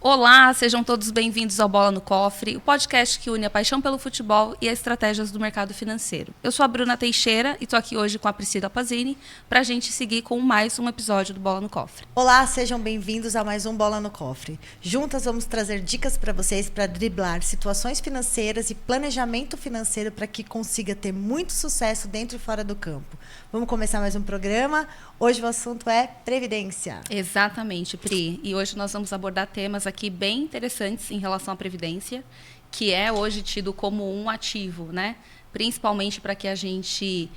Olá, sejam todos bem-vindos ao Bola no Cofre, o podcast que une a paixão pelo futebol e as estratégias do mercado financeiro. Eu sou a Bruna Teixeira e estou aqui hoje com a Priscila Pazini para a gente seguir com mais um episódio do Bola no Cofre. Olá, sejam bem-vindos a mais um Bola no Cofre. Juntas vamos trazer dicas para vocês para driblar situações financeiras e planejamento financeiro para que consiga ter muito sucesso dentro e fora do campo. Vamos começar mais um programa. Hoje o assunto é Previdência. Exatamente, Pri. E hoje nós vamos abordar temas aqui bem interessantes em relação à Previdência, que é hoje tido como um ativo, né? Principalmente para que a gente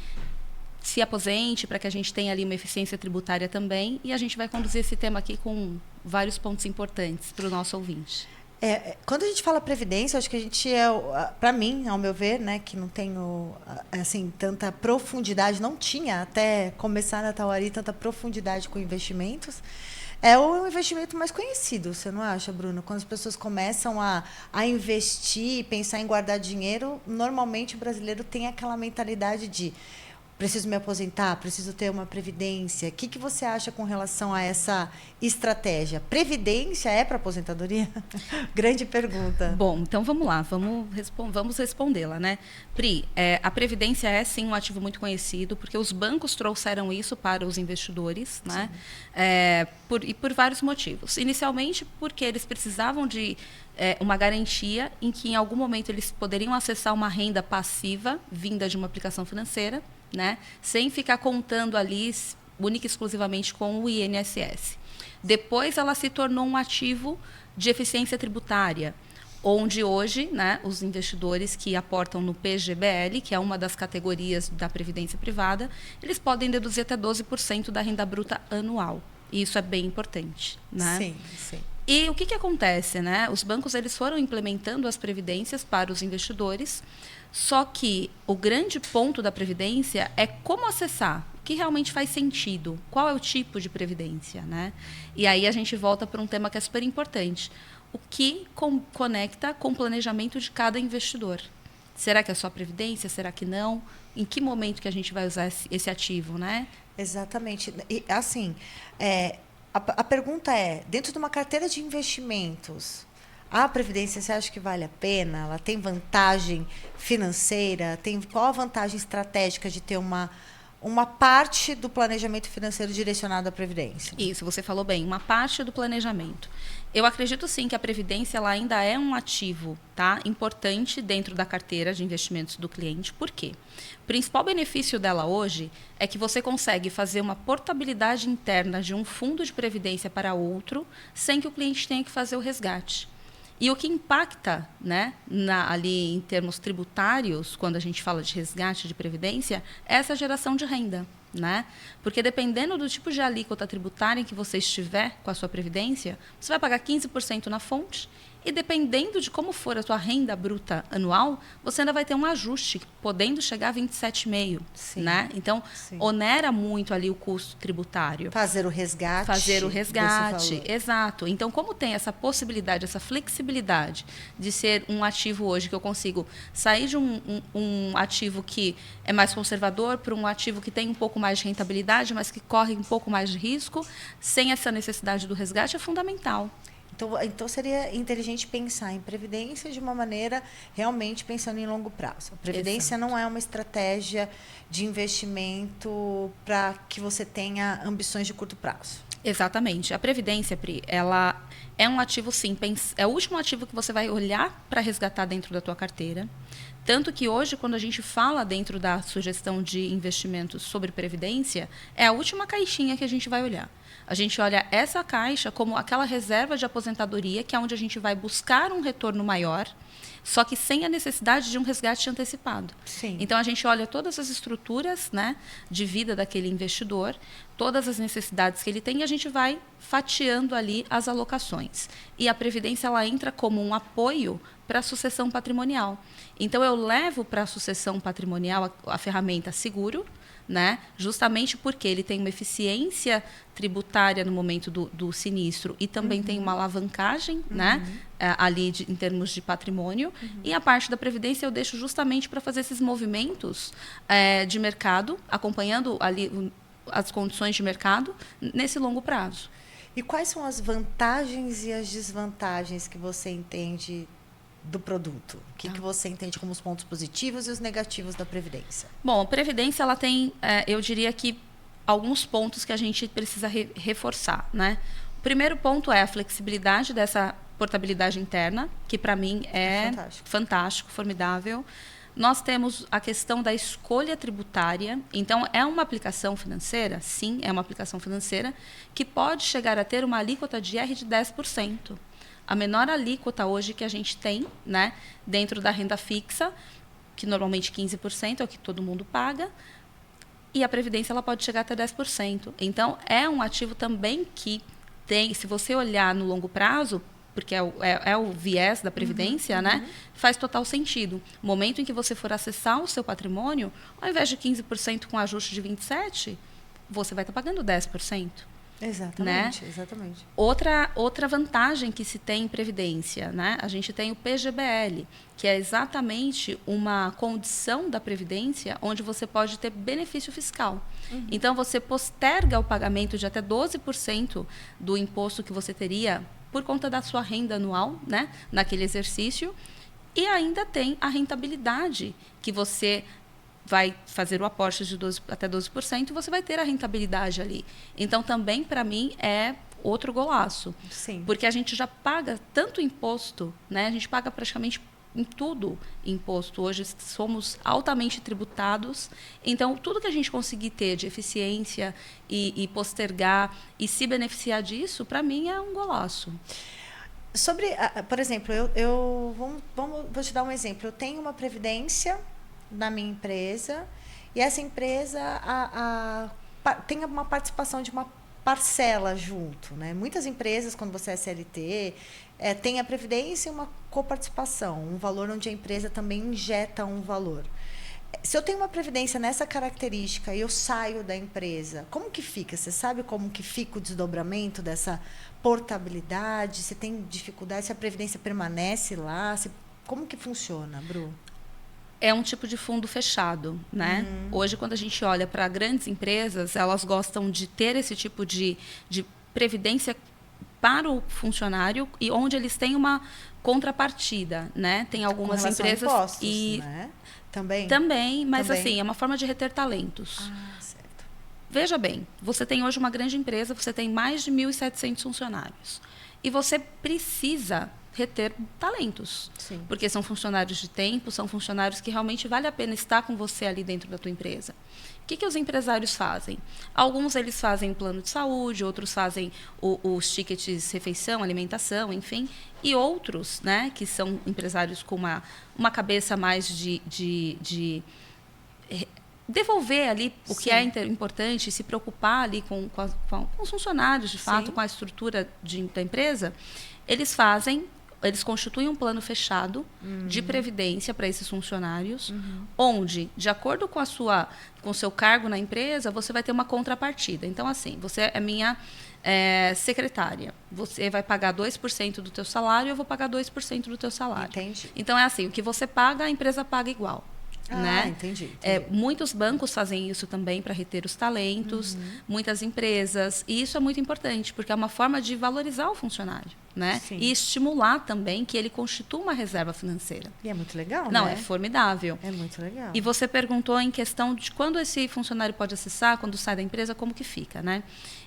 se aposente, para que a gente tenha ali uma eficiência tributária também. E a gente vai conduzir esse tema aqui com vários pontos importantes para o nosso ouvinte. Quando a gente fala previdência, acho que a gente para mim, ao meu ver, né, que não tenho assim tanta profundidade, não tinha até começar na Tauari tanta profundidade com investimentos. É o investimento mais conhecido, você não acha, Bruno? Quando as pessoas começam a investir, pensar em guardar dinheiro, normalmente o brasileiro tem aquela mentalidade de preciso me aposentar, preciso ter uma previdência. O que você acha com relação a essa estratégia? Previdência é para aposentadoria? Grande pergunta. Bom, então vamos lá, vamos respondê-la, né? Pri, a Previdência é sim um ativo muito conhecido, porque os bancos trouxeram isso para os investidores, né? Por vários motivos. Inicialmente, porque eles precisavam de uma garantia em que em algum momento eles poderiam acessar uma renda passiva vinda de uma aplicação financeira, né, sem ficar contando ali única e exclusivamente com o INSS. Depois ela se tornou um ativo de eficiência tributária, onde hoje, né, os investidores que aportam no PGBL, que é uma das categorias da Previdência Privada, eles podem deduzir até 12% da renda bruta anual. E isso é bem importante, né? Sim, sim. E o que acontece, né? Os bancos eles foram implementando as previdências para os investidores, só que o grande ponto da previdência é como acessar, o que realmente faz sentido, qual é o tipo de previdência, né? E aí a gente volta para um tema que é super importante, o que conecta com o planejamento de cada investidor. Será que é só previdência? Será que não? Em que momento que a gente vai usar esse ativo, né? Exatamente. E, assim, a pergunta é, dentro de uma carteira de investimentos, a Previdência, você acha que vale a pena? Ela tem vantagem financeira? Qual a vantagem estratégica de ter uma parte do planejamento financeiro direcionado à Previdência? Isso, você falou bem, uma parte do planejamento. Eu acredito sim que a Previdência ela ainda é um ativo, tá, importante dentro da carteira de investimentos do cliente. Por quê? O principal benefício dela hoje é que você consegue fazer uma portabilidade interna de um fundo de previdência para outro sem que o cliente tenha que fazer o resgate. E o que impacta, né, ali em termos tributários, quando a gente fala de resgate de previdência, é essa geração de renda, né? Porque dependendo do tipo de alíquota tributária em que você estiver com a sua previdência, você vai pagar 15% na fonte e dependendo de como for a sua renda bruta anual, você ainda vai ter um ajuste, podendo chegar a 27,5%, né? Então, onera muito ali o custo tributário. Fazer o resgate. Exato. Então, como tem essa possibilidade, essa flexibilidade de ser um ativo hoje que eu consigo sair de um ativo que é mais conservador para um ativo que tem um pouco mais de rentabilidade, mas que corre um pouco mais de risco, sem essa necessidade do resgate, é fundamental. Então, seria inteligente pensar em previdência de uma maneira realmente pensando em longo prazo. A previdência Exato. não é uma estratégia de investimento para que você tenha ambições de curto prazo. Exatamente. A previdência, Pri, ela é um ativo, sim, é o último ativo que você vai olhar para resgatar dentro da tua carteira. Tanto que hoje, quando a gente fala dentro da sugestão de investimentos sobre previdência, é a última caixinha que a gente vai olhar. A gente olha essa caixa como aquela reserva de aposentadoria, que é onde a gente vai buscar um retorno maior, só que sem a necessidade de um resgate antecipado. Sim. Então, a gente olha todas as estruturas, né, de vida daquele investidor, todas as necessidades que ele tem, e a gente vai fatiando ali as alocações. E a Previdência ela entra como um apoio para a sucessão patrimonial. Então, eu levo para a sucessão patrimonial a ferramenta seguro, né? Justamente porque ele tem uma eficiência tributária no momento do sinistro e também tem uma alavancagem, né? Ali em termos de patrimônio. E a parte da Previdência eu deixo justamente para fazer esses movimentos de mercado, acompanhando ali as condições de mercado nesse longo prazo. E quais são as vantagens e as desvantagens que você entende do produto? O que você entende como os pontos positivos e os negativos da Previdência? Bom, a Previdência ela tem, eu diria que, alguns pontos que a gente precisa reforçar, né? O primeiro ponto é a flexibilidade dessa portabilidade interna, que para mim é fantástico, formidável. Nós temos a questão da escolha tributária. Então, é uma aplicação financeira? Sim, é uma aplicação financeira que pode chegar a ter uma alíquota de IR de 10%. A menor alíquota hoje que a gente tem, né, dentro da renda fixa, que normalmente 15% é o que todo mundo paga, e a Previdência ela pode chegar até 10%. Então, é um ativo também que tem, se você olhar no longo prazo, porque é o viés da Previdência, né? Faz total sentido. No momento em que você for acessar o seu patrimônio, ao invés de 15% com ajuste de 27%, você vai estar pagando 10%. Exatamente, né? Exatamente. Outra vantagem que se tem em Previdência, né? A gente tem o PGBL, que é exatamente uma condição da Previdência onde você pode ter benefício fiscal. Então, você posterga o pagamento de até 12% do imposto que você teria por conta da sua renda anual, né, naquele exercício, e ainda tem a rentabilidade, que você vai fazer o aporte de até 12%, você vai ter a rentabilidade ali. Então, também, para mim, é outro golaço. Sim. Porque a gente já paga tanto imposto, né, a gente paga praticamente em tudo imposto. Hoje somos altamente tributados. Então, tudo que a gente conseguir ter de eficiência e postergar e se beneficiar disso, para mim, é um golaço. Sobre, por exemplo, vou te dar um exemplo. Eu tenho uma previdência na minha empresa e essa empresa tem uma participação de uma parcela junto, né? Muitas empresas, quando você é CLT, tem a previdência e uma coparticipação, um valor onde a empresa também injeta um valor. Se eu tenho uma previdência nessa característica e eu saio da empresa, como que fica? Você sabe como que fica o desdobramento dessa portabilidade? Você tem dificuldade? Se a previdência permanece lá? Como que funciona, Bru? É um tipo de fundo fechado, né? Hoje, quando a gente olha para grandes empresas, elas gostam de ter esse tipo de previdência para o funcionário e onde eles têm uma contrapartida, né? Tem algumas empresas a impostos, né? Também, mas assim, é uma forma de reter talentos. Certo. Veja bem, você tem hoje uma grande empresa, você tem mais de 1.700 funcionários. E você precisa reter talentos. Sim. Porque são funcionários de tempo, são funcionários que realmente vale a pena estar com você ali dentro da tua empresa. O que os empresários fazem? Alguns eles fazem plano de saúde, outros fazem os tickets refeição, alimentação, enfim. E outros, né, que são empresários com uma cabeça mais de devolver ali o que é importante, se preocupar ali com os funcionários, de fato, com a estrutura da empresa, eles constituem um plano fechado de previdência para esses funcionários, onde, de acordo com o seu cargo na empresa, você vai ter uma contrapartida. Então, assim, você é minha secretária. Você vai pagar 2% do teu salário, eu vou pagar 2% do teu salário. Entendi. Então, é assim, o que você paga, a empresa paga igual. Né? Entendi. Muitos bancos fazem isso também para reter os talentos, muitas empresas, e isso é muito importante, porque é uma forma de valorizar o funcionário, né? E estimular também que ele constitua uma reserva financeira. E é muito legal, Não, né? é formidável. É muito legal. E você perguntou em questão de quando esse funcionário pode acessar, quando sai da empresa, como que fica, né?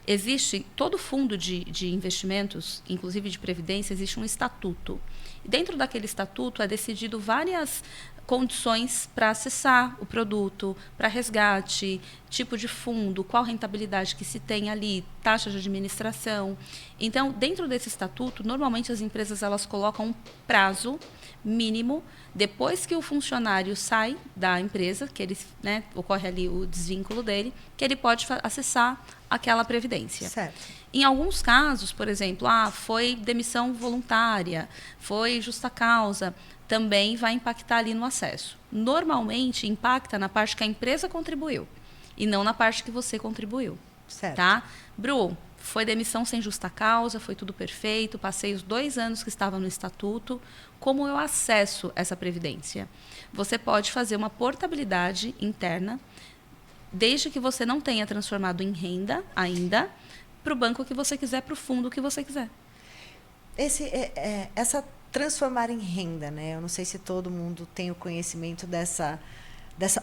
Existe, todo fundo de investimentos, inclusive de previdência, existe um estatuto. E dentro daquele estatuto é decidido várias condições para acessar o produto, para resgate, tipo de fundo, qual rentabilidade que se tem ali, taxa de administração. Então, dentro desse estatuto, normalmente as empresas elas colocam um prazo mínimo depois que o funcionário sai da empresa, que ele, né, ocorre ali o desvínculo dele, que ele pode acessar aquela previdência. Certo. Em alguns casos, por exemplo, foi demissão voluntária, foi justa causa, também vai impactar ali no acesso. Normalmente, impacta na parte que a empresa contribuiu e não na parte que você contribuiu. Certo. Tá? Bru, foi demissão sem justa causa, foi tudo perfeito, passei os 2 anos que estava no estatuto. Como eu acesso essa previdência? Você pode fazer uma portabilidade interna, desde que você não tenha transformado em renda ainda, para o banco que você quiser, para o fundo que você quiser. Essa transformar em renda, né? Eu não sei se todo mundo tem o conhecimento dessa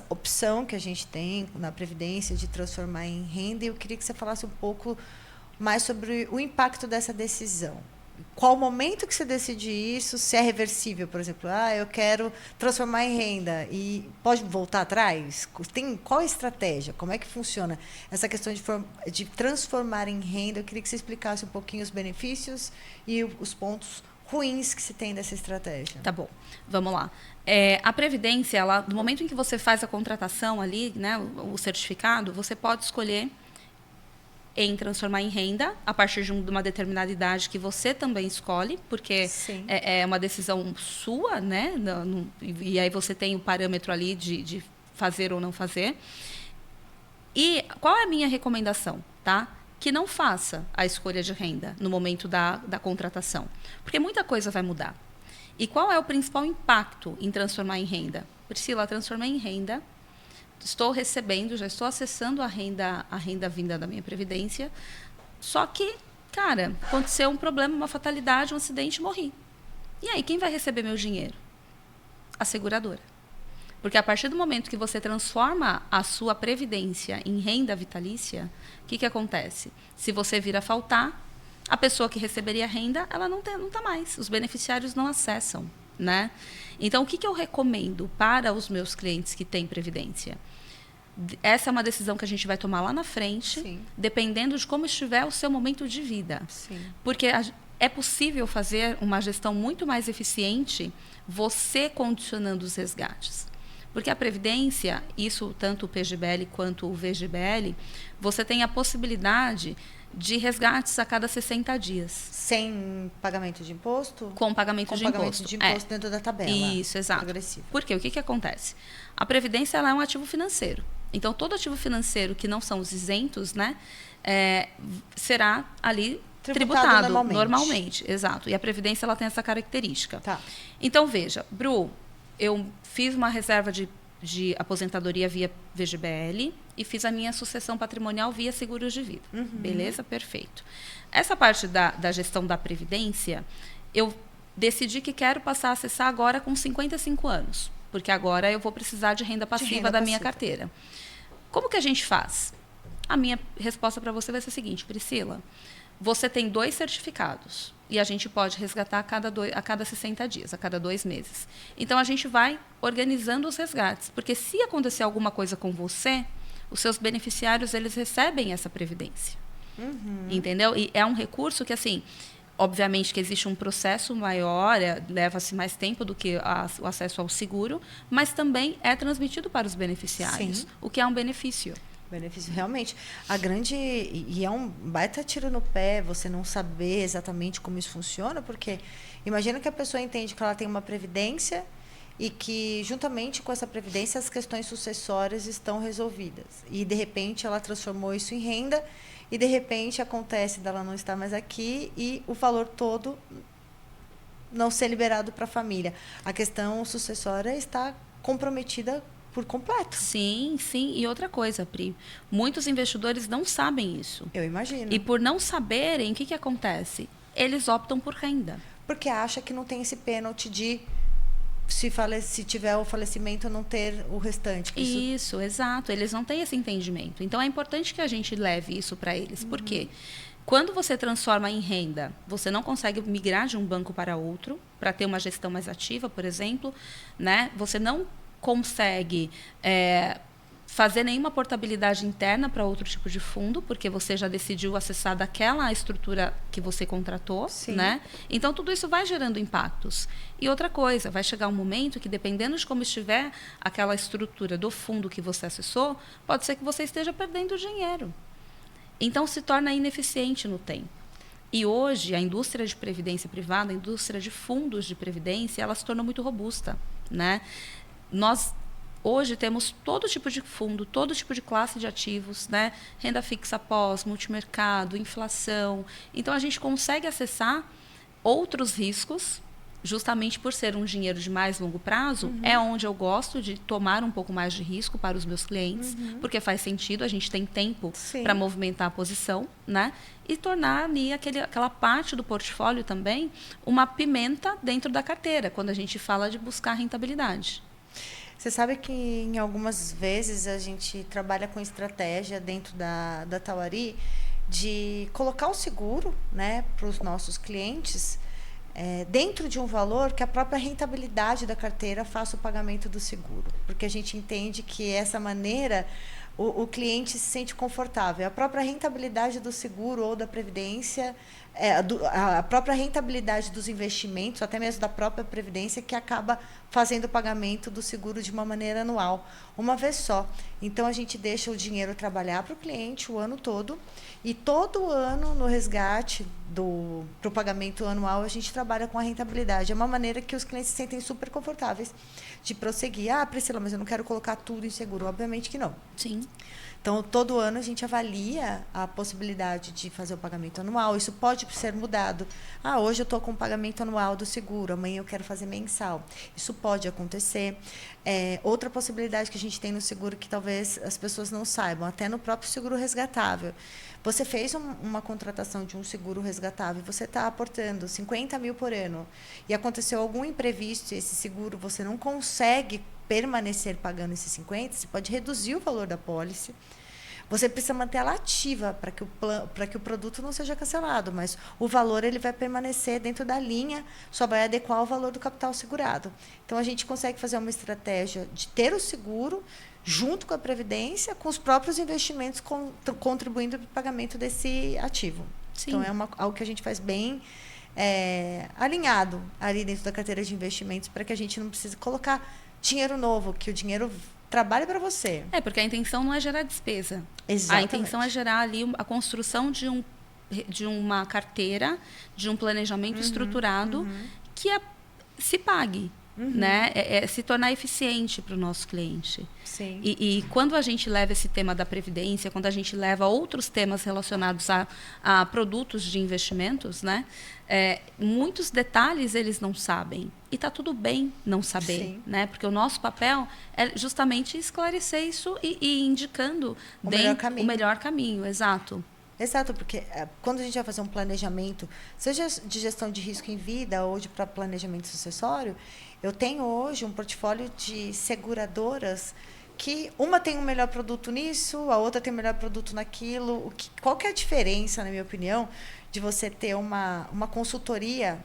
opção que a gente tem na Previdência de transformar em renda, e eu queria que você falasse um pouco mais sobre o impacto dessa decisão. Qual o momento que você decide isso, se é reversível, por exemplo, eu quero transformar em renda e pode voltar atrás? Qual a estratégia? Como é que funciona essa questão de transformar em renda? Eu queria que você explicasse um pouquinho os benefícios e os pontos ruins que se tem dessa estratégia. Tá bom, vamos lá. A Previdência, no momento em que você faz a contratação ali, né, o certificado, você pode escolher em transformar em renda a partir de uma determinada idade que você também escolhe, porque é uma decisão sua, né? E aí você tem o parâmetro ali de fazer ou não fazer. E qual é a minha recomendação, tá? Que não faça a escolha de renda no momento da contratação, porque muita coisa vai mudar. E qual é o principal impacto em transformar em renda? Priscila, transformar em renda, estou recebendo, já estou acessando a renda vinda da minha Previdência, só que, cara, aconteceu um problema, uma fatalidade, um acidente, morri. E aí, quem vai receber meu dinheiro? A seguradora. Porque a partir do momento que você transforma a sua Previdência em renda vitalícia, o que acontece? Se você vir a faltar, a pessoa que receberia renda, ela não está mais. Os beneficiários não acessam, né? Então, o que eu recomendo para os meus clientes que têm Previdência? Essa é uma decisão que a gente vai tomar lá na frente, dependendo de como estiver o seu momento de vida. Porque é possível fazer uma gestão muito mais eficiente você condicionando os resgates. Porque a Previdência, isso tanto o PGBL quanto o VGBL, você tem a possibilidade de resgates a cada 60 dias. Sem pagamento de imposto? Com pagamento de imposto. Dentro da tabela. Isso, exato. Progressivo. Por quê? O que acontece? A Previdência ela é um ativo financeiro. Então, todo ativo financeiro que não são os isentos, né, será ali tributado normalmente. Exato. E a Previdência ela tem essa característica. Tá. Então, veja, Bru, eu fiz uma reserva de aposentadoria via VGBL e fiz a minha sucessão patrimonial via seguros de vida. Beleza? Perfeito. Essa parte da gestão da Previdência, eu decidi que quero passar a acessar agora com 55 anos, porque agora eu vou precisar de renda passiva da minha carteira. Como que a gente faz? A minha resposta para você vai ser a seguinte, Priscila, você tem 2 certificados e a gente pode resgatar a cada 60 dias, a cada 2 meses. Então, a gente vai organizando os resgates, porque se acontecer alguma coisa com você, os seus beneficiários, eles recebem essa previdência. Entendeu? E é um recurso que, assim, obviamente que existe um processo maior, leva-se mais tempo do que o acesso ao seguro, mas também é transmitido para os beneficiários, o que é um benefício. Benefício, realmente. E é um baita tiro no pé você não saber exatamente como isso funciona, porque imagina que a pessoa entende que ela tem uma previdência e que, juntamente com essa previdência, as questões sucessórias estão resolvidas. E, de repente, ela transformou isso em renda e, de repente, acontece dela não estar mais aqui e o valor todo não ser liberado para a família. A questão sucessória está comprometida por completo. Sim, sim. E outra coisa, Pri, muitos investidores não sabem isso. Eu imagino. E por não saberem, o que acontece? Eles optam por renda. Porque acha que não tem esse pênalti de, se tiver o falecimento, não ter o restante. Isso, exato. Eles não têm esse entendimento. Então, é importante que a gente leve isso para eles. Por quê? Quando você transforma em renda, você não consegue migrar de um banco para outro, para ter uma gestão mais ativa, por exemplo, né? Você não consegue fazer nenhuma portabilidade interna para outro tipo de fundo, porque você já decidiu acessar daquela estrutura que você contratou, né? Então, tudo isso vai gerando impactos. E outra coisa, vai chegar um momento que, dependendo de como estiver aquela estrutura do fundo que você acessou, pode ser que você esteja perdendo dinheiro. Então, se torna ineficiente no tempo. E hoje, a indústria de previdência privada, a indústria de fundos de previdência, ela se tornou muito robusta, né? Nós, hoje, temos todo tipo de fundo, todo tipo de classe de ativos, né? Renda fixa pós, multimercado, inflação. Então, a gente consegue acessar outros riscos justamente por ser um dinheiro de mais longo prazo, é onde eu gosto de tomar um pouco mais de risco para os meus clientes, porque faz sentido, a gente tem tempo para movimentar a posição, né? E tornar ali aquela parte do portfólio também uma pimenta dentro da carteira, quando a gente fala de buscar rentabilidade. Você sabe que em algumas vezes a gente trabalha com estratégia dentro da Tauari de colocar o seguro, né, para os nossos clientes dentro de um valor que a própria rentabilidade da carteira faça o pagamento do seguro. Porque a gente entende que essa maneira o cliente se sente confortável. A própria rentabilidade do seguro ou da previdência, a própria rentabilidade dos investimentos, até mesmo da própria previdência, que acaba fazendo o pagamento do seguro de uma maneira anual, uma vez só. Então, a gente deixa o dinheiro trabalhar para o cliente o ano todo, e todo ano, no resgate para o pagamento anual, a gente trabalha com a rentabilidade. É uma maneira que os clientes se sentem super confortáveis de prosseguir. Ah, Priscila, mas eu não quero colocar tudo em seguro. Obviamente que não. Sim. Então, todo ano a gente avalia a possibilidade de fazer o pagamento anual. Isso pode ser mudado. Ah, hoje eu estou com o pagamento anual do seguro, amanhã eu quero fazer mensal. Isso pode acontecer. Outra possibilidade que a gente tem no seguro que talvez as pessoas não saibam, até no próprio seguro resgatável. Você fez uma contratação de um seguro resgatável, você está aportando 50 mil por ano e aconteceu algum imprevisto e esse seguro você não consegue permanecer pagando esses 50, você pode reduzir o valor da pólice. Você precisa manter ela ativa para que o produto não seja cancelado, mas o valor ele vai permanecer dentro da linha, só vai adequar ao valor do capital segurado. Então, a gente consegue fazer uma estratégia de ter o seguro junto com a previdência, com os próprios investimentos contribuindo para o pagamento desse ativo. Sim. Então, é algo que a gente faz bem alinhado ali dentro da carteira de investimentos, para que a gente não precise colocar dinheiro novo, que o dinheiro trabalhe para você. Porque a intenção não é gerar despesa. Exatamente. A intenção é gerar ali a construção de uma carteira, de um planejamento estruturado que se pague. Né? Se tornar eficiente para o nosso cliente. Sim. E quando a gente leva esse tema da previdência, quando a gente leva outros temas relacionados a produtos de investimentos, né? Muitos detalhes eles não sabem. E está tudo bem não saber. Sim. Né? Porque o nosso papel é justamente esclarecer isso e indicando o melhor caminho. Exato. Exato, porque quando a gente vai fazer um planejamento, seja de gestão de risco em vida ou de planejamento sucessório, eu tenho hoje um portfólio de seguradoras que uma tem um melhor produto nisso, a outra tem um melhor produto naquilo. Qual que é a diferença, na minha opinião, de você ter uma consultoria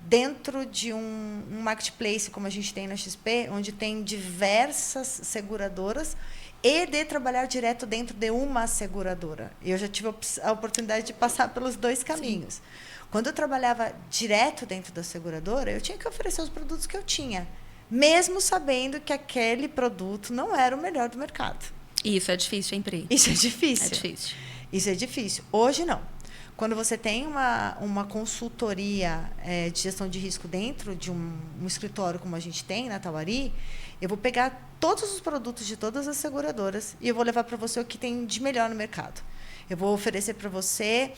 dentro de um marketplace, como a gente tem na XP, onde tem diversas seguradoras, e de trabalhar direto dentro de uma seguradora. Eu já tive a oportunidade de passar pelos dois caminhos. Sim. Quando eu trabalhava direto dentro da seguradora, eu tinha que oferecer os produtos que eu tinha, mesmo sabendo que aquele produto não era o melhor do mercado. E isso é difícil, hein, Pri? Isso é difícil. É difícil. Isso é difícil. Hoje, não. Quando você tem uma consultoria de gestão de risco dentro de um escritório como a gente tem na Tauari, eu vou pegar todos os produtos de todas as seguradoras e eu vou levar para você o que tem de melhor no mercado. Eu vou oferecer para você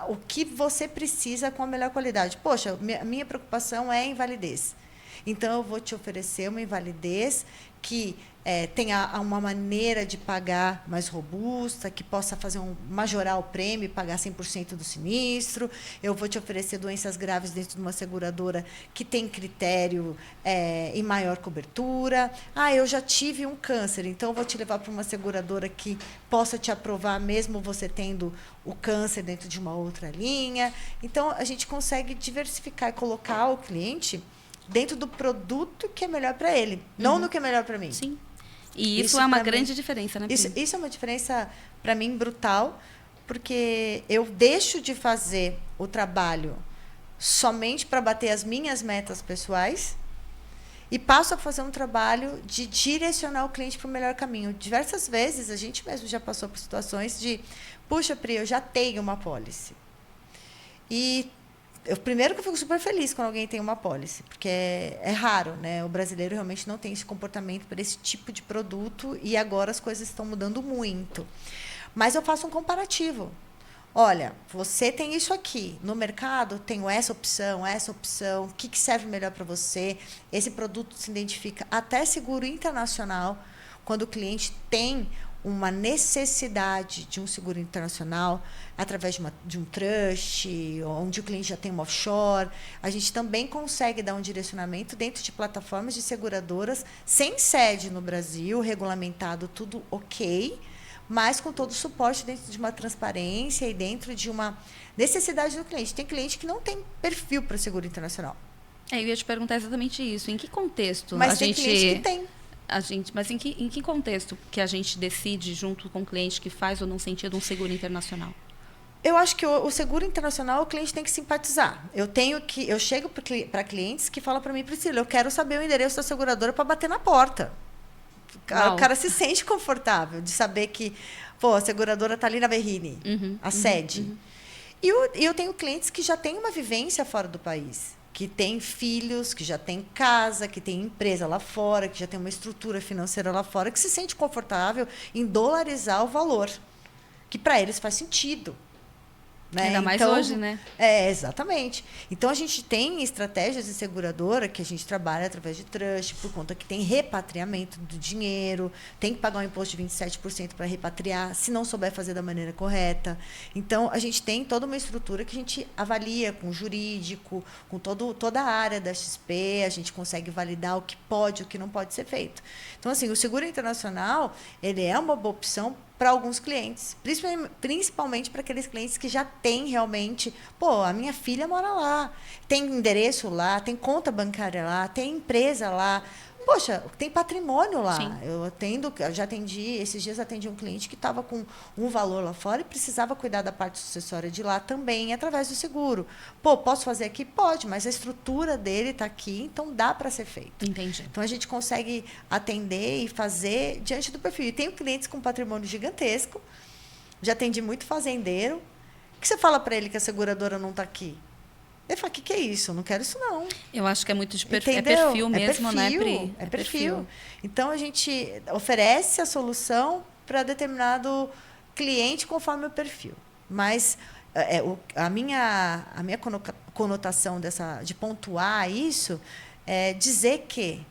o que você precisa com a melhor qualidade. Poxa, minha preocupação é a invalidez. Então, eu vou te oferecer uma invalidez que tenha uma maneira de pagar mais robusta, que possa fazer majorar o prêmio e pagar 100% do sinistro. Eu vou te oferecer doenças graves dentro de uma seguradora que tem critério e maior cobertura. Eu já tive um câncer, então eu vou te levar para uma seguradora que possa te aprovar mesmo você tendo o câncer dentro de uma outra linha. Então, a gente consegue diversificar e colocar o cliente dentro do produto que é melhor para ele, não no que é melhor para mim. Sim. E isso é uma grande diferença, né? Isso é uma diferença, para mim, brutal, porque eu deixo de fazer o trabalho somente para bater as minhas metas pessoais e passo a fazer um trabalho de direcionar o cliente para o melhor caminho. Diversas vezes, a gente mesmo já passou por situações de, puxa, Pri, eu já tenho uma pólice. E primeiro que eu fico super feliz quando alguém tem uma apólice, porque é raro, né? O brasileiro realmente não tem esse comportamento para esse tipo de produto e agora as coisas estão mudando muito. Mas eu faço um comparativo. olha, você tem isso aqui, no mercado tenho essa opção, o que serve melhor para você? Esse produto se identifica até seguro internacional, quando o cliente tem uma necessidade de um seguro internacional, através de um trust, onde o cliente já tem uma offshore. A gente também consegue dar um direcionamento dentro de plataformas de seguradoras, sem sede no Brasil, regulamentado, tudo ok, mas com todo o suporte dentro de uma transparência e dentro de uma necessidade do cliente. Tem cliente que não tem perfil para seguro internacional. Eu ia te perguntar exatamente isso. Em que contexto mas tem cliente que tem. Mas em que contexto que a gente decide, junto com o cliente, que faz ou não sentido um seguro internacional? Eu acho que o seguro internacional, o cliente tem que simpatizar. Eu chego para clientes que falam para mim, Priscila, eu quero saber o endereço da seguradora para bater na porta. O cara se sente confortável de saber que a seguradora está ali na Berrini, a sede. E eu tenho clientes que já têm uma vivência fora do país, que têm filhos, que já têm casa, que têm empresa lá fora, que já tem uma estrutura financeira lá fora, que se sente confortável em dolarizar o valor, que para eles faz sentido. Né? Ainda mais hoje, né? Exatamente. Então, a gente tem estratégias de seguradora que a gente trabalha através de trust, por conta que tem repatriamento do dinheiro, tem que pagar um imposto de 27% para repatriar, se não souber fazer da maneira correta. Então, a gente tem toda uma estrutura que a gente avalia com o jurídico, com toda a área da XP, a gente consegue validar o que pode e o que não pode ser feito. Então, assim, o seguro internacional, ele é uma boa opção para alguns clientes, principalmente para aqueles clientes que já têm realmente, a minha filha mora lá, tem endereço lá, tem conta bancária lá, tem empresa lá, poxa, tem patrimônio lá. Sim. Esses dias atendi um cliente que estava com um valor lá fora e precisava cuidar da parte sucessória de lá também, através do seguro. Posso fazer aqui? Pode, mas a estrutura dele está aqui, então dá para ser feito. Entendi. Então, a gente consegue atender e fazer diante do perfil. E tenho clientes com patrimônio gigantesco, já atendi muito fazendeiro. O que você fala para ele que a seguradora não está aqui? Ele fala, o que é isso? Eu não quero isso, não. Eu acho que é muito de perfil mesmo, né, Pri? É perfil. Então, a gente oferece a solução para determinado cliente conforme o perfil. Mas a minha conotação de pontuar isso é dizer que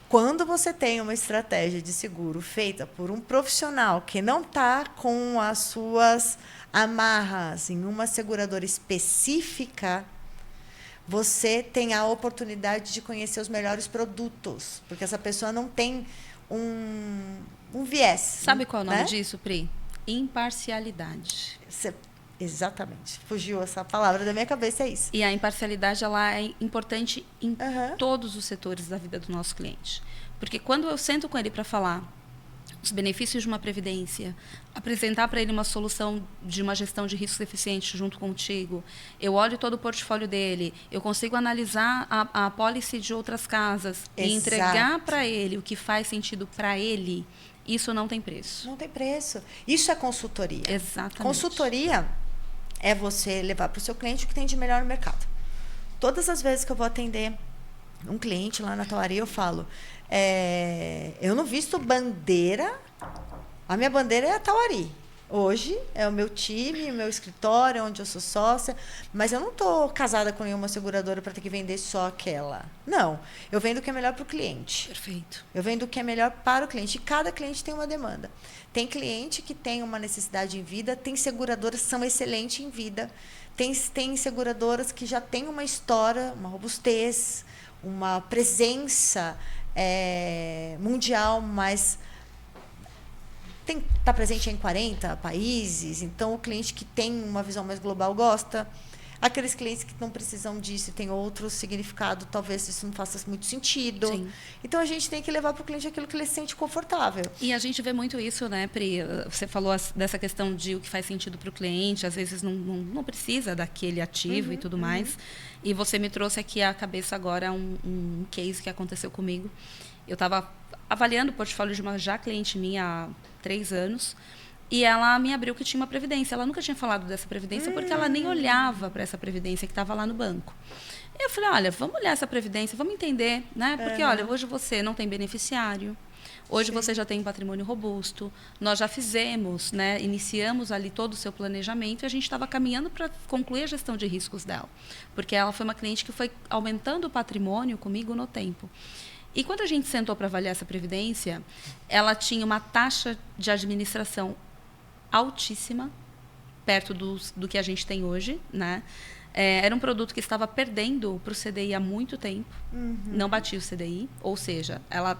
quando você tem uma estratégia de seguro feita por um profissional que não está com as suas amarras em uma seguradora específica, você tem a oportunidade de conhecer os melhores produtos, porque essa pessoa não tem um viés. Sabe qual é o nome disso, Pri? Imparcialidade. Exatamente. Fugiu essa palavra da minha cabeça, é isso. E a imparcialidade, ela é importante em todos os setores da vida do nosso cliente. Porque quando eu sento com ele para falar os benefícios de uma previdência, apresentar para ele uma solução de uma gestão de riscos eficiente junto contigo, eu olho todo o portfólio dele, eu consigo analisar a policy de outras casas e entregar para ele o que faz sentido para ele, isso não tem preço. Não tem preço. Isso é consultoria. Exatamente. Consultoria é você levar para o seu cliente o que tem de melhor no mercado. Todas as vezes que eu vou atender um cliente lá na Tauari, eu falo, eu não visto bandeira, a minha bandeira é a Tauari. Hoje é o meu time, o meu escritório, onde eu sou sócia, mas eu não estou casada com nenhuma seguradora para ter que vender só aquela. Não, eu vendo o que é melhor para o cliente. Perfeito. Eu vendo o que é melhor para o cliente. E cada cliente tem uma demanda. Tem cliente que tem uma necessidade em vida, tem seguradoras que são excelentes em vida, tem seguradoras que já têm uma história, uma robustez, uma presença mundial, mas está presente em 40 países, então o cliente que tem uma visão mais global gosta. Aqueles clientes que não precisam disso e tem outro significado, talvez isso não faça muito sentido. Sim. Então, a gente tem que levar para o cliente aquilo que ele se sente confortável. E a gente vê muito isso, né, Pri? Você falou dessa questão de o que faz sentido para o cliente, às vezes não precisa daquele ativo e tudo mais. E você me trouxe aqui à cabeça agora um case que aconteceu comigo. Eu estava avaliando o portfólio de uma cliente minha há 3 anos, e ela me abriu que tinha uma previdência. Ela nunca tinha falado dessa previdência porque ela nem olhava para essa previdência que estava lá no banco. E eu falei, olha, vamos olhar essa previdência, vamos entender, né? Porque, olha, hoje você não tem beneficiário, Hoje Sim. você já tem um patrimônio robusto, nós já fizemos, né, iniciamos ali todo o seu planejamento e a gente estava caminhando para concluir a gestão de riscos dela, porque ela foi uma cliente que foi aumentando o patrimônio comigo no tempo. E quando a gente sentou para avaliar essa previdência, ela tinha uma taxa de administração altíssima, perto do que a gente tem hoje, né? Era um produto que estava perdendo para o CDI há muito tempo, não batia o CDI, ou seja, ela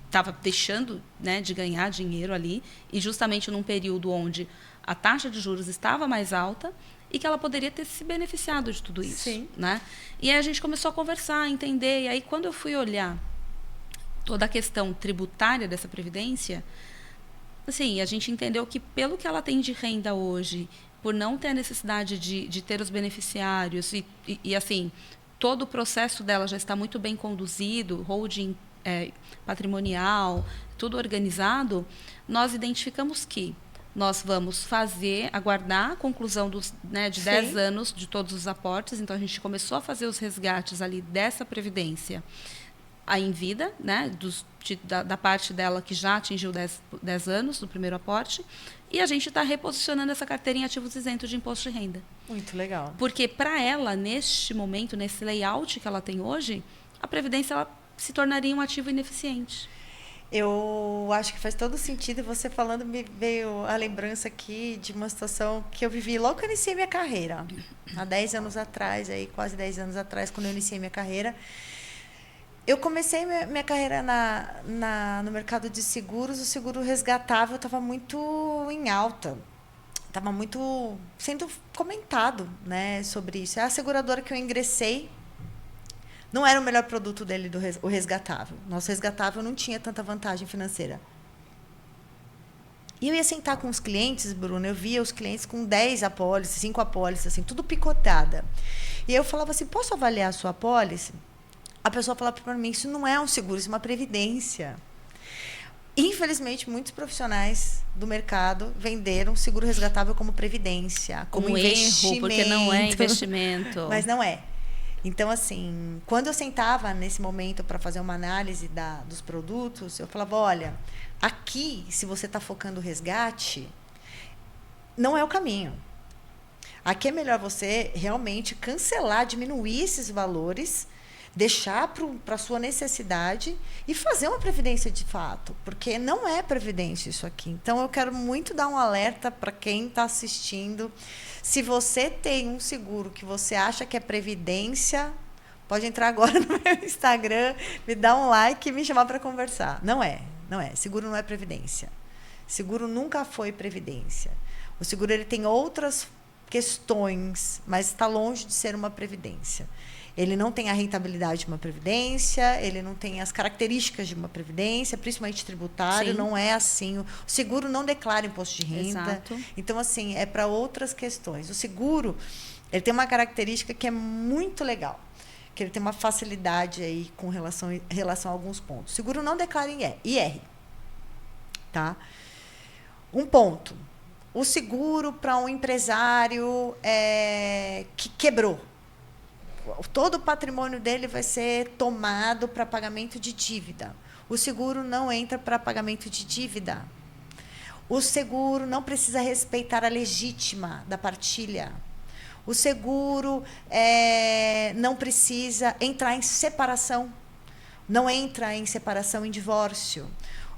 estava deixando, né, de ganhar dinheiro ali, e justamente num período onde a taxa de juros estava mais alta e que ela poderia ter se beneficiado de tudo isso. Sim. Né? E aí a gente começou a conversar, a entender, e aí quando eu fui olhar toda a questão tributária dessa previdência, assim, a gente entendeu que pelo que ela tem de renda hoje, por não ter a necessidade de ter os beneficiários e assim, todo o processo dela já está muito bem conduzido, holding patrimonial, tudo organizado, nós identificamos que nós vamos aguardar a conclusão de 10 anos de todos os aportes. Então, a gente começou a fazer os resgates ali dessa previdência em vida, né, da parte dela que já atingiu 10 anos do primeiro aporte, e a gente está reposicionando essa carteira em ativos isentos de imposto de renda. Muito legal. Porque, para ela, neste momento, nesse layout que ela tem hoje, a previdência ela se tornaria um ativo ineficiente. Eu acho que faz todo sentido. E você falando, me veio a lembrança aqui de uma situação que eu vivi logo que eu iniciei minha carreira. Há 10 anos atrás, aí, quase 10 anos atrás, quando eu iniciei minha carreira. Eu comecei minha carreira no mercado de seguros. O seguro resgatável estava muito em alta. Estava muito sendo comentado, né, sobre isso. É a seguradora que eu ingressei. Não era o melhor produto dele, o resgatável. Nosso resgatável não tinha tanta vantagem financeira. E eu ia sentar com os clientes, Bruno, eu via os clientes com 10 apólices, 5 apólices, assim, tudo picotada. E eu falava assim, posso avaliar a sua apólice? A pessoa falava para mim, isso não é um seguro, isso é uma previdência. Infelizmente, muitos profissionais do mercado venderam seguro resgatável como previdência, como investimento. Erro, porque não é investimento. Mas não é. Então, assim, quando eu sentava nesse momento para fazer uma análise dos produtos, eu falava, olha, aqui, se você está focando o resgate, não é o caminho. Aqui é melhor você realmente cancelar, diminuir esses valores, deixar para a sua necessidade e fazer uma previdência de fato, porque não é previdência isso aqui. Então, eu quero muito dar um alerta para quem está assistindo. Se você tem um seguro que você acha que é previdência, pode entrar agora no meu Instagram, me dar um like e me chamar para conversar. Não é. Seguro não é previdência. Seguro nunca foi previdência. O seguro ele tem outras questões, mas está longe de ser uma previdência. Ele não tem a rentabilidade de uma previdência, ele não tem as características de uma previdência, principalmente tributário. Sim. Não é assim. O seguro não declara imposto de renda. Exato. Então, assim, é para outras questões. O seguro, ele tem uma característica que é muito legal, que ele tem uma facilidade aí com relação a alguns pontos. O seguro não declara em IR. Tá? Um ponto. O seguro para um empresário que quebrou. Todo o patrimônio dele vai ser tomado para pagamento de dívida. O seguro não entra para pagamento de dívida. O seguro não precisa respeitar a legítima da partilha. O seguro não precisa entrar em separação. Não entra em separação, em divórcio.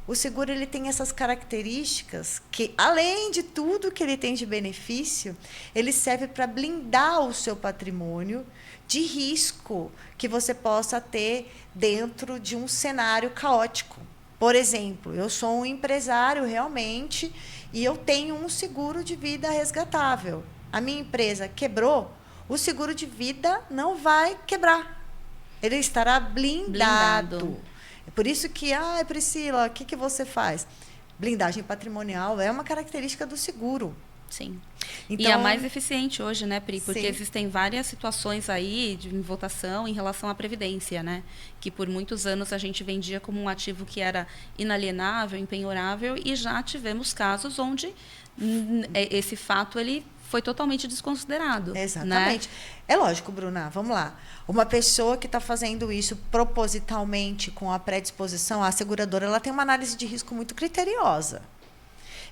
O seguro ele tem essas características que, além de tudo que ele tem de benefício, ele serve para blindar o seu patrimônio de risco que você possa ter dentro de um cenário caótico. Por exemplo, eu sou um empresário realmente e eu tenho um seguro de vida resgatável. A minha empresa quebrou, o seguro de vida não vai quebrar. Ele estará blindado. É por isso que, Priscila, o que você faz? Blindagem patrimonial é uma característica do seguro. Sim. Então, e a mais eficiente hoje, né, Pri? Porque sim. existem várias situações aí em votação em relação à Previdência, né? Que por muitos anos a gente vendia como um ativo que era inalienável, impenhorável, e já tivemos casos onde esse fato ele foi totalmente desconsiderado. Exatamente. Né? É lógico, Bruna, vamos lá. Uma pessoa que está fazendo isso propositalmente com a predisposição, a seguradora ela tem uma análise de risco muito criteriosa.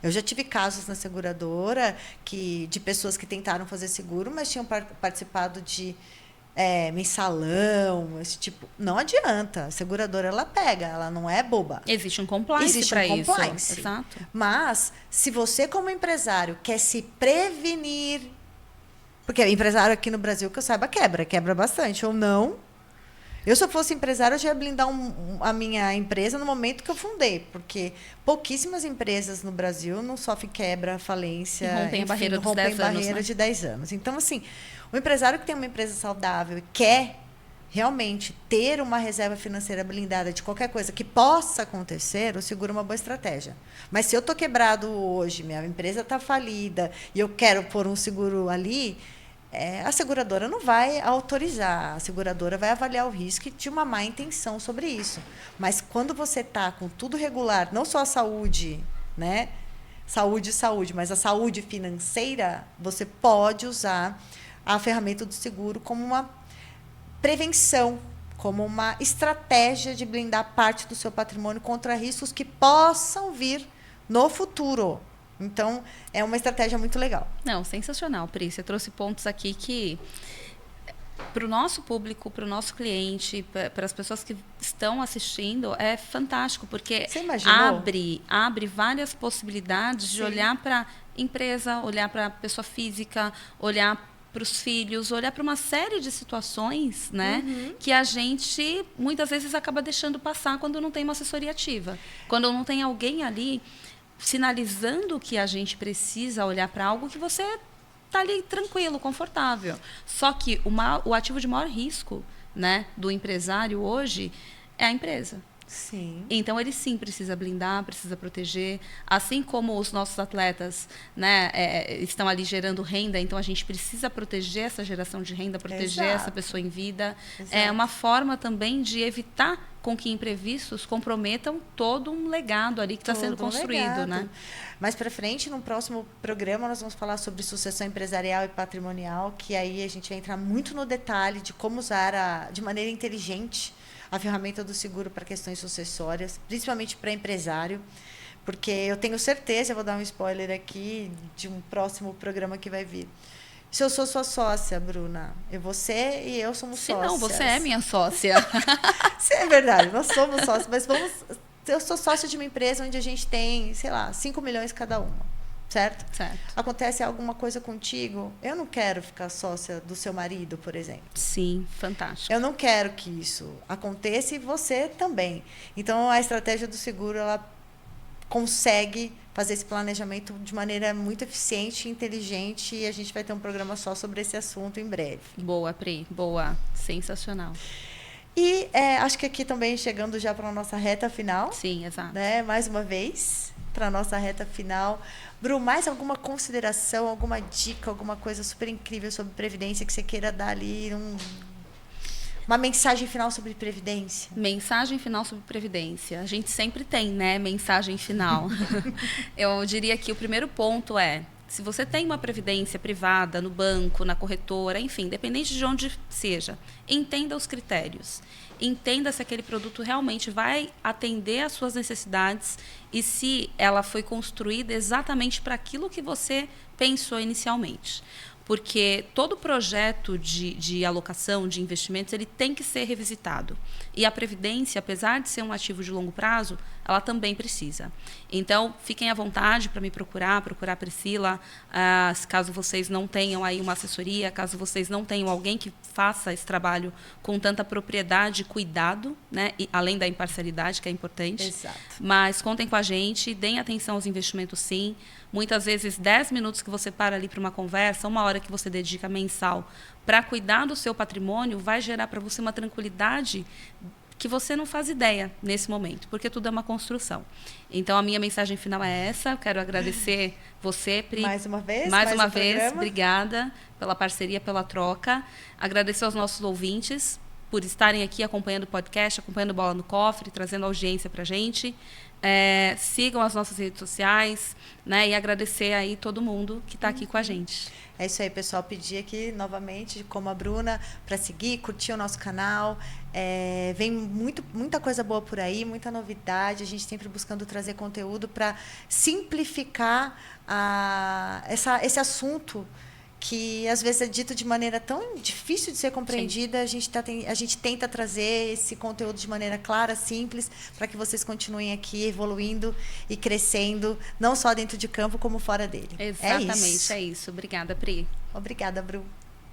Eu já tive casos na seguradora de pessoas que tentaram fazer seguro, mas tinham participado de mensalão, esse tipo. Não adianta. A seguradora ela pega, ela não é boba. Existe um compliance para isso. Exato. Mas, se você, como empresário, quer se prevenir, porque empresário aqui no Brasil, que eu saiba, quebra bastante, ou não. Eu, se eu fosse empresário, eu já ia blindar a minha empresa no momento que eu fundei, porque pouquíssimas empresas no Brasil não sofrem quebra, falência, e rompem a barreira dos 10 anos. Barreira de 10 anos. Então, assim, o empresário que tem uma empresa saudável e quer realmente ter uma reserva financeira blindada de qualquer coisa que possa acontecer, o seguro é uma boa estratégia. Mas se eu estou quebrado hoje, minha empresa está falida e eu quero pôr um seguro ali, a seguradora não vai autorizar, a seguradora vai avaliar o risco de uma má intenção sobre isso. Mas quando você está com tudo regular, não só a saúde, né? Saúde, mas a saúde financeira, você pode usar a ferramenta do seguro como uma prevenção, como uma estratégia de blindar parte do seu patrimônio contra riscos que possam vir no futuro. Então, é uma estratégia muito legal. Não, sensacional, Pri. Você trouxe pontos aqui que, para o nosso público, para o nosso cliente, para as pessoas que estão assistindo, é fantástico, porque abre várias possibilidades de olhar para a empresa, olhar para a pessoa física, olhar para os filhos, olhar para uma série de situações, né, que a gente muitas vezes acaba deixando passar quando não tem uma assessoria ativa, quando não tem alguém ali sinalizando que a gente precisa olhar para algo que você está ali tranquilo, confortável. Só que o ativo de maior risco, né, do empresário hoje é a empresa. Sim. Então, ele sim precisa blindar, precisa proteger. Assim como os nossos atletas, né, estão ali gerando renda, então a gente precisa proteger essa geração de renda, proteger essa pessoa em vida. Exato. É uma forma também de evitar com que imprevistos comprometam todo um legado ali que está sendo construído. Né? Mais para frente, no próximo programa, nós vamos falar sobre sucessão empresarial e patrimonial, que aí a gente vai entrar muito no detalhe de como usar de maneira inteligente a ferramenta do seguro para questões sucessórias, principalmente para empresário, porque eu tenho certeza, eu vou dar um spoiler aqui, de um próximo programa que vai vir. Se eu sou sua sócia, Bruna, você e eu somos sócias. Não, você é minha sócia. Sim, é verdade, nós somos sócios, mas eu sou sócia de uma empresa onde a gente tem, sei lá, 5 milhões cada uma. Certo? Acontece alguma coisa contigo, eu não quero ficar sócia do seu marido, por exemplo. Sim, fantástico. Eu não quero que isso aconteça e você também. Então, a estratégia do seguro, ela consegue fazer esse planejamento de maneira muito eficiente e inteligente, e a gente vai ter um programa só sobre esse assunto em breve. Boa, Pri. Boa. Sensacional. E acho que aqui também chegando já para a nossa reta final. Sim, exato. Né? Mais uma vez, para a nossa reta final. Bru, mais alguma consideração, alguma dica, alguma coisa super incrível sobre Previdência que você queira dar ali? Uma mensagem final sobre Previdência? Mensagem final sobre Previdência. A gente sempre tem, né? Mensagem final. Eu diria que o primeiro ponto é: se você tem uma previdência privada no banco, na corretora, enfim, independente de onde seja, entenda os critérios. Entenda se aquele produto realmente vai atender às suas necessidades e se ela foi construída exatamente para aquilo que você pensou inicialmente. Porque todo projeto de alocação, de investimentos, ele tem que ser revisitado. E a Previdência, apesar de ser um ativo de longo prazo, ela também precisa. Então, fiquem à vontade para me procurar a Priscila, caso vocês não tenham aí uma assessoria, caso vocês não tenham alguém que faça esse trabalho com tanta propriedade e cuidado, né? E, além da imparcialidade, que é importante. Exato. Mas contem com a gente, deem atenção aos investimentos, sim. Muitas vezes, 10 minutos que você para ali para uma conversa, 1 hora que você dedica mensal para cuidar do seu patrimônio, vai gerar para você uma tranquilidade que você não faz ideia nesse momento, porque tudo é uma construção. Então, a minha mensagem final é essa. Eu quero agradecer você, Pri. Mais uma vez. Mais uma vez, programa. obrigada pela parceria, pela troca. Agradecer aos nossos ouvintes por estarem aqui acompanhando o podcast, acompanhando Bola no Cofre, trazendo audiência para a gente. Sigam as nossas redes sociais, né? E agradecer aí todo mundo que está aqui com a gente. É isso aí, pessoal. Pedir aqui novamente, como a Bruna, para seguir, curtir o nosso canal. Vem muita coisa boa por aí, muita novidade. A gente sempre buscando trazer conteúdo para simplificar esse assunto que às vezes é dito de maneira tão difícil de ser compreendida. A gente tenta trazer esse conteúdo de maneira clara, simples, para que vocês continuem aqui evoluindo e crescendo, não só dentro de campo, como fora dele. Exatamente, é isso. Obrigada, Pri. Obrigada, Bru.